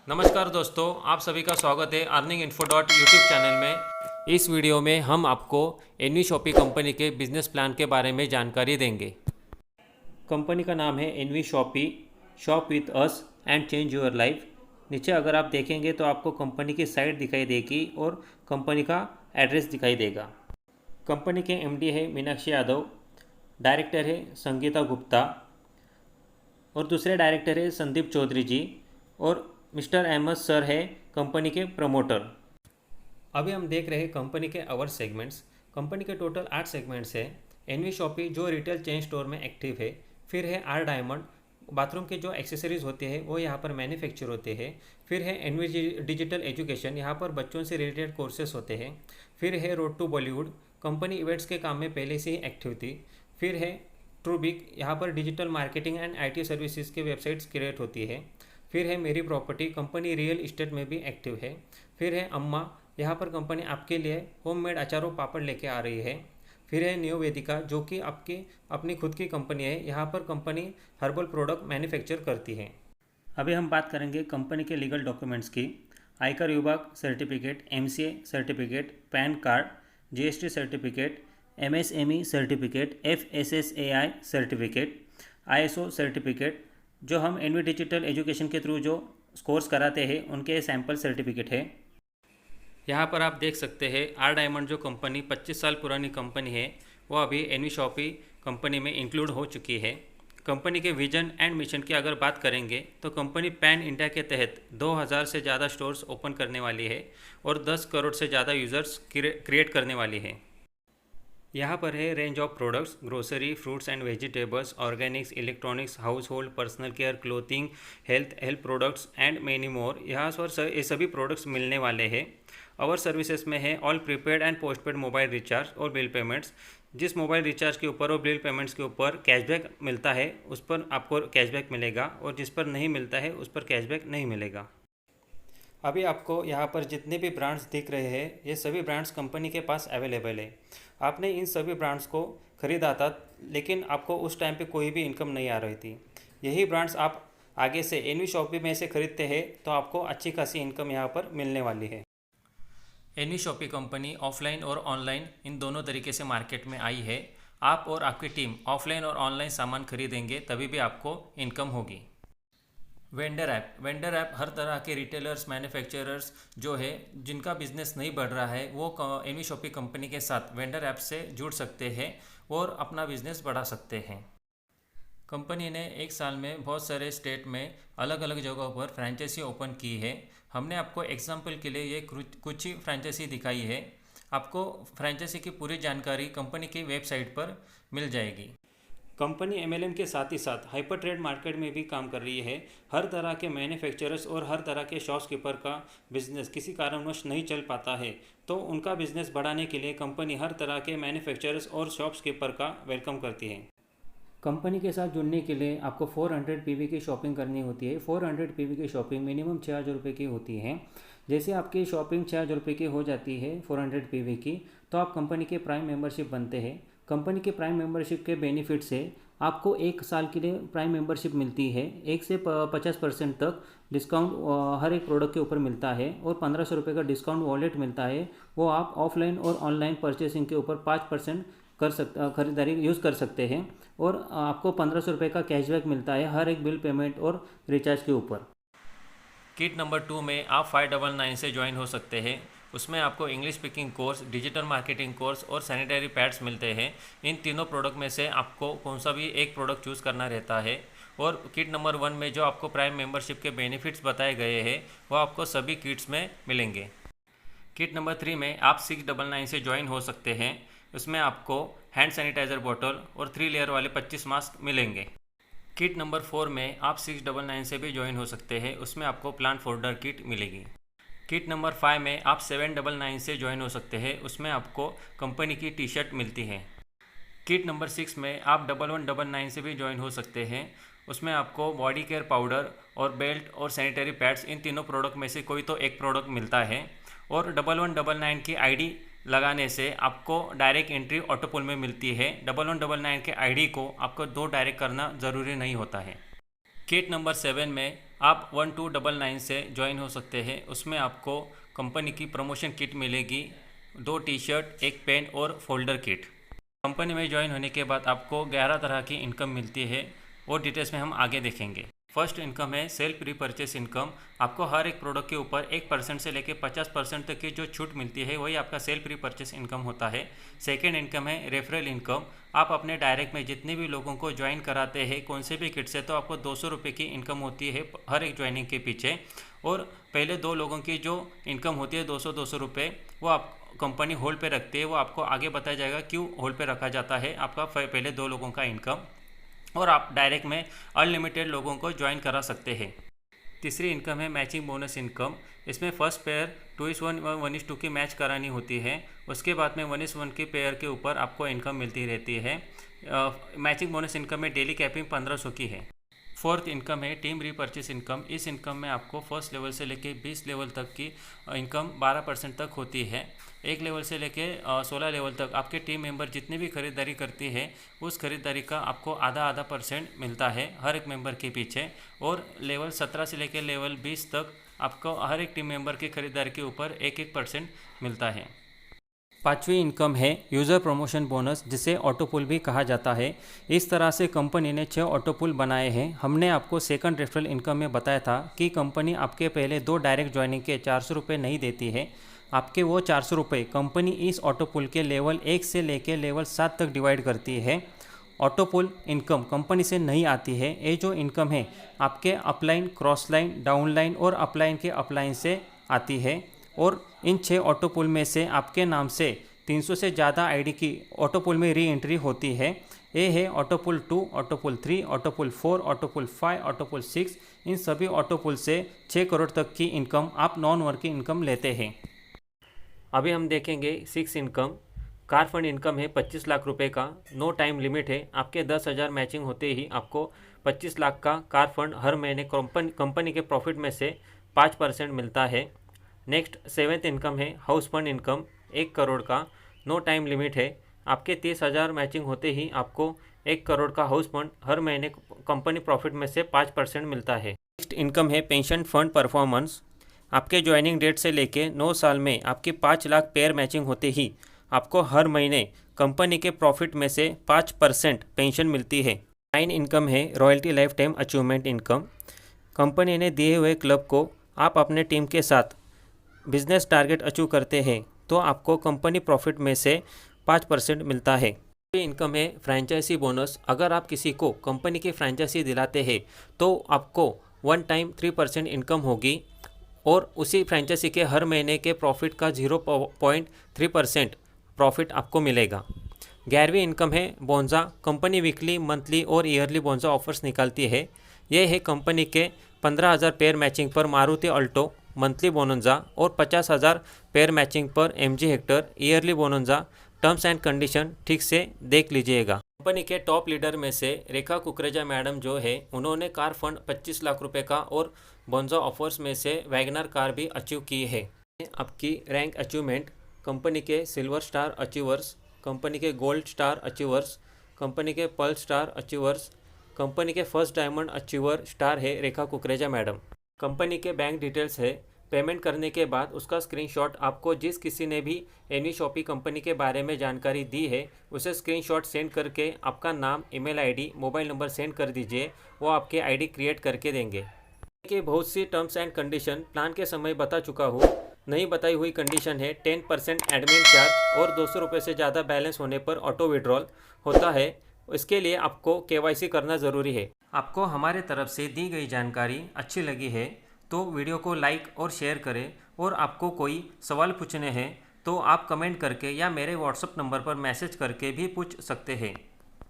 नमस्कार दोस्तों, आप सभी का स्वागत है earning info dot YouTube channel में। इस वीडियो में हम आपको एनवी शॉपी कंपनी के बिजनेस प्लान के बारे में जानकारी देंगे। कंपनी का नाम है NV Shoppy, shop with us and change your life. नीचे अगर आप देखेंगे तो आपको कंपनी की साइट दिखाई देगी और कंपनी का एड्रेस दिखाई देगा। कंपनी के एमडी है मीनाक्षी यादव, डायरेक्टर है संगीता गुप्ता और दूसरे डायरेक्टर है संदीप चौधरी जी और मिस्टर अहमद सर है कंपनी के प्रमोटर। अभी हम देख रहे हैं कंपनी के अवर सेगमेंट्स। कंपनी के टोटल 8 सेगमेंट्स है। एनवी शॉपी जो रिटेल चेन स्टोर में एक्टिव है, फिर है आर डायमंड, बाथरूम के जो एक्सेसरीज होते हैं वो यहाँ पर मैन्युफैक्चर होते हैं, फिर है एनवी डिजिटल एजुकेशन, यहाँ पर बच्चों से रिलेटेड कोर्सेज होते हैं, फिर है road to Bollywood, company events के काम में पहले से ही एक्टिव थी, फिर है ट्रूबिक, यहाँ पर digital marketing and IT services के वेबसाइट्स क्रिएट होती है, फिर है मेरी प्रॉपर्टी, कंपनी रियल इस्टेट में भी एक्टिव है, फिर है अम्मा, यहाँ पर कंपनी आपके लिए होममेड अचारों पापड़ लेके आ रही है, फिर है न्यू वेदिका जो कि आपकी अपनी खुद की कंपनी है, यहाँ पर कंपनी हर्बल प्रोडक्ट मैन्युफैक्चर करती है। अभी हम बात करेंगे कंपनी के लीगल डॉक्यूमेंट्स की। आयकर विभाग certificate, MCA certificate, pan card, GST certificate, MSME certificate, FSSAI certificate, ISO certificate, जो हम एनवी डिजिटल एजुकेशन के थ्रू जो कोर्स कराते हैं उनके सैम्पल सर्टिफिकेट है। यहाँ पर आप देख सकते हैं आर डायमंड जो कंपनी 25 साल पुरानी कंपनी है वो अभी एनवी शॉपी कंपनी में इंक्लूड हो चुकी है। कंपनी के विजन एंड मिशन की अगर बात करेंगे तो कंपनी पैन इंडिया के तहत 2000 से ज़्यादा स्टोर्स ओपन करने वाली है और 10 करोड़ से ज़्यादा यूज़र्स क्रिएट करने वाली है। यहाँ पर है range of products, grocery, fruits and vegetables, Organics, electronics, house hold, personal care, clothing, health products and many more. यहाँ पर ये सभी प्रोडक्ट्स मिलने वाले हैं। और सर्विसेज में है all prepaid and postpaid mobile recharge और बिल पेमेंट्स। जिस मोबाइल रिचार्ज के ऊपर और बिल पेमेंट्स के ऊपर कैशबैक मिलता है उस पर आपको कैशबैक मिलेगा और जिस पर नहीं मिलता है उस पर कैशबैक नहीं मिलेगा। अभी आपको यहाँ पर जितने भी ब्रांड्स दिख रहे हैं ये सभी ब्रांड्स कंपनी के पास अवेलेबल है। आपने इन सभी ब्रांड्स को ख़रीदा था लेकिन आपको उस टाइम पे कोई भी इनकम नहीं आ रही थी। यही ब्रांड्स आप आगे से एनवी शॉपी में से ख़रीदते हैं तो आपको अच्छी खासी इनकम यहाँ पर मिलने वाली है। एनवी शॉपी कंपनी ऑफलाइन और ऑनलाइन इन दोनों तरीके से मार्केट में आई है। आप और आपकी टीम ऑफलाइन और ऑनलाइन सामान खरीदेंगे तभी भी आपको इनकम होगी। वेंडर ऐप हर तरह के रिटेलर्स, मैन्युफैक्चरर्स जो है जिनका बिजनेस नहीं बढ़ रहा है वो एनवी शॉपी कंपनी के साथ वेंडर ऐप से जुड़ सकते हैं और अपना बिजनेस बढ़ा सकते हैं। कंपनी ने एक साल में बहुत सारे स्टेट में अलग अलग जगहों पर फ्रेंचाइजी ओपन की है। हमने आपको एग्जाम्पल के लिए ये कुछ ही फ्रेंचाइजी दिखाई है। आपको फ्रेंचाइजी की पूरी जानकारी कंपनी की वेबसाइट पर मिल जाएगी। कंपनी एमएलएम के साथ ही साथ हाइपर ट्रेड मार्केट में भी काम कर रही है। हर तरह के मैन्युफैक्चरर्स और हर तरह के शॉपकीपर का बिजनेस किसी कारणवश नहीं चल पाता है तो उनका बिजनेस बढ़ाने के लिए कंपनी हर तरह के मैन्युफैक्चरर्स और शॉपकीपर का वेलकम करती है। कंपनी के साथ जुड़ने के लिए आपको 400 पीवी की शॉपिंग करनी होती है। 400 पीवी की शॉपिंग मिनिमम 6000 रुपये की होती है। जैसे आपकी शॉपिंग 6000 रुपये की हो जाती है 400 पीवी की, तो आप कंपनी के प्राइम मेंबरशिप बनते हैं। कंपनी के प्राइम मेंबरशिप के बेनिफिट से आपको 1 साल के लिए प्राइम मेंबरशिप मिलती है। 1 से 50% तक डिस्काउंट हर एक प्रोडक्ट के ऊपर मिलता है और 1500 रुपये का डिस्काउंट वॉलेट मिलता है। वो आप ऑफलाइन और ऑनलाइन परचेसिंग के ऊपर 5% खरीदारी यूज़ कर सकते हैं और आपको 1500 रुपये का कैशबैक मिलता है हर एक बिल पेमेंट और रिचार्ज के ऊपर। किट नंबर 2 में आप 599 से ज्वाइन हो सकते हैं। उसमें आपको English speaking course, digital marketing course और सैनिटरी पैड्स मिलते हैं। इन तीनों प्रोडक्ट में से आपको कौन सा भी एक प्रोडक्ट चूज़ करना रहता है। और किट नंबर 1 में जो आपको प्राइम मेंबरशिप के बेनिफिट्स बताए गए हैं वो आपको सभी किट्स में मिलेंगे। किट नंबर 3 में आप 699 से ज्वाइन हो सकते हैं। उसमें आपको हैंड सैनिटाइज़र बॉटल और 3 लेयर वाले 25 मास्क मिलेंगे। किट नंबर 4 में आप 699 से भी ज्वाइन हो सकते हैं। उसमें आपको प्लांट फोल्डर किट मिलेगी। किट नंबर 5 में आप 799 से ज्वाइन हो सकते हैं। उसमें आपको कंपनी की टी शर्ट मिलती है। किट नंबर 6 में आप 1199 से भी ज्वाइन हो सकते हैं। उसमें आपको बॉडी केयर पाउडर और बेल्ट और सैनिटरी पैड्स इन तीनों प्रोडक्ट में से कोई तो एक प्रोडक्ट मिलता है। और 1199 की आईडी लगाने से आपको डायरेक्ट एंट्री ऑटोपुल में मिलती है। 1199 के आईडी को आपको 2 डायरेक्ट करना ज़रूरी नहीं होता है। किट नंबर 7 में आप 1299 से ज्वाइन हो सकते हैं। उसमें आपको कंपनी की प्रमोशन किट मिलेगी, 2 टी शर्ट, एक पेन और फोल्डर किट। कंपनी में ज्वाइन होने के बाद आपको 11 तरह की इनकम मिलती है और डिटेल्स में हम आगे देखेंगे। फर्स्ट इनकम है सेल्फ रीपर्चेस इनकम। आपको हर एक प्रोडक्ट के ऊपर 1% से लेकर 50% तक की जो छूट मिलती है वही आपका सेल्फ रीपर्चेस इनकम होता है। सेकेंड इनकम है रेफरल इनकम। आप अपने डायरेक्ट में जितने भी लोगों को ज्वाइन कराते हैं कौन से भी किट से, तो आपको 200 रुपये की इनकम होती है हर एक ज्वाइनिंग के पीछे। और पहले 2 लोगों की जो इनकम होती है 200 रुपये, वो आप कंपनी होल्ड पे रखती है। वो आपको आगे बताया जाएगा क्यों होल्ड पे रखा जाता है आपका पहले 2 लोगों का इनकम। और आप डायरेक्ट में अनलिमिटेड लोगों को ज्वाइन करा सकते हैं। तीसरी इनकम है मैचिंग बोनस इनकम। इसमें फर्स्ट पेयर 2:1 1:2 की मैच करानी होती है। उसके बाद में 1:1 के पेयर के ऊपर आपको इनकम मिलती रहती है। मैचिंग बोनस इनकम में डेली कैपिंग 1500 की है। फोर्थ इनकम है टीम रीपर्चेस इनकम। इस इनकम में आपको फर्स्ट लेवल से लेके 20 लेवल तक की इनकम 12% तक होती है। 1 लेवल से लेके 16 लेवल तक आपके टीम मेंबर जितनी भी खरीदारी करती है उस खरीदारी का आपको आधा परसेंट मिलता है हर एक मेंबर के पीछे। और लेवल 17 से लेकर लेवल 20 तक आपको हर एक टीम मेंबर की खरीदारी के ऊपर 1% मिलता है। पांचवी इनकम है यूज़र प्रमोशन बोनस, जिसे ऑटोपुल भी कहा जाता है। इस तरह से कंपनी ने 6 ऑटोपुल बनाए हैं। हमने आपको सेकंड रेफरल इनकम में बताया था कि कंपनी आपके पहले 2 डायरेक्ट ज्वाइनिंग के 400 रुपये नहीं देती है। आपके वो 400 रुपये कंपनी इस ऑटोपुल के लेवल 1 से लेकर लेवल 7 तक डिवाइड करती है। ऑटोपुल इनकम कंपनी से नहीं आती है। ये जो इनकम है आपके अपलाइन, क्रॉस लाइन, डाउनलाइन और अपलाइन के अपलाइन से आती है। और इन 6 ऑटोपुल में से आपके नाम से 300 से ज़्यादा आईडी की ऑटोपुल में री एंट्री होती है। ये है ऑटोपुल 2, ऑटोपुल 3, ऑटोपुल 4, ऑटोपुल 5, ऑटोपुल 6। इन सभी ऑटोपुल से 6 करोड़ तक की इनकम आप नॉन वर्किंग इनकम लेते हैं। अभी हम देखेंगे 6 इनकम। कार फंड इनकम है 25 लाख रुपए का। नो टाइम लिमिट है। आपके 10,000 मैचिंग होते ही आपको 25 लाख का कार फंड हर महीने कंपनी के प्रॉफिट में से 5% मिलता है। नेक्स्ट 7th इनकम है हाउस फंड इनकम, 1 करोड़ का। नो टाइम लिमिट है। आपके 30,000 मैचिंग होते ही आपको 1 करोड़ का हाउस फंड हर महीने कंपनी प्रॉफिट में से 5% मिलता है। नेक्स्ट इनकम है पेंशन फंड परफॉर्मेंस। आपके ज्वाइनिंग डेट से लेके 9 साल में आपकी 5 लाख पेयर मैचिंग होते ही आपको हर महीने कंपनी के प्रॉफिट में से 5% पेंशन मिलती है। 9 इनकम है royalty life time achievement income. Company ने दिए हुए क्लब को आप अपने टीम के साथ बिजनेस टारगेट अचीव करते हैं तो आपको कंपनी प्रॉफिट में से 5% मिलता है। ये इनकम है फ्रेंचाइजी बोनस। अगर आप किसी को कंपनी की फ्रेंचाइजी दिलाते हैं तो आपको 1 टाइम 3% इनकम होगी और उसी फ्रेंचाइजी के हर महीने के प्रॉफिट का 0.3% प्रॉफिट आपको मिलेगा। 11वीं इनकम है बोनजा। कंपनी वीकली, मंथली और ईयरली बोनजा ऑफर्स निकालती है। यह है कंपनी के 15,000 पेयर मैचिंग पर मारुति अल्टो मंथली बोनंजा और 50,000 पेयर मैचिंग पर MG Hector yearly bonanza. Terms and condition ठीक से देख लीजिएगा। कंपनी के टॉप लीडर में से रेखा कुकरेजा मैडम जो है उन्होंने कार फंड 25 लाख रुपए का और बोनजा ऑफर्स में से वैगनर कार भी अचीव की है। आपकी रैंक अचीवमेंट कंपनी के सिल्वर स्टार अचीवर्स, कंपनी के गोल्ड स्टार अचीवर्स, कंपनी के पर्ल स्टार अचीवर्स, कंपनी के फर्स्ट डायमंड अचीवर स्टार है रेखा कुकरेजा मैडम। कंपनी के बैंक डिटेल्स है। पेमेंट करने के बाद उसका स्क्रीनशॉट आपको जिस किसी ने भी एनी शॉपी कंपनी के बारे में जानकारी दी है उसे स्क्रीनशॉट सेंड करके आपका नाम, email ID, mobile number send कर दीजिए। वो आपके आईडी क्रिएट करके देंगे। कि बहुत सी टर्म्स एंड कंडीशन प्लान के समय बता चुका हूँ। नहीं बताई हुई कंडीशन है 10% एडमिन चार्ज और 200 रुपये से ज़्यादा बैलेंस होने पर ऑटो विड्रॉल होता है। इसके लिए आपको KYC करना ज़रूरी है। आपको हमारे तरफ से दी गई जानकारी अच्छी लगी है तो वीडियो को लाइक और शेयर करें। और आपको कोई सवाल पूछने हैं तो आप कमेंट करके या मेरे व्हाट्सएप नंबर पर मैसेज करके भी पूछ सकते हैं।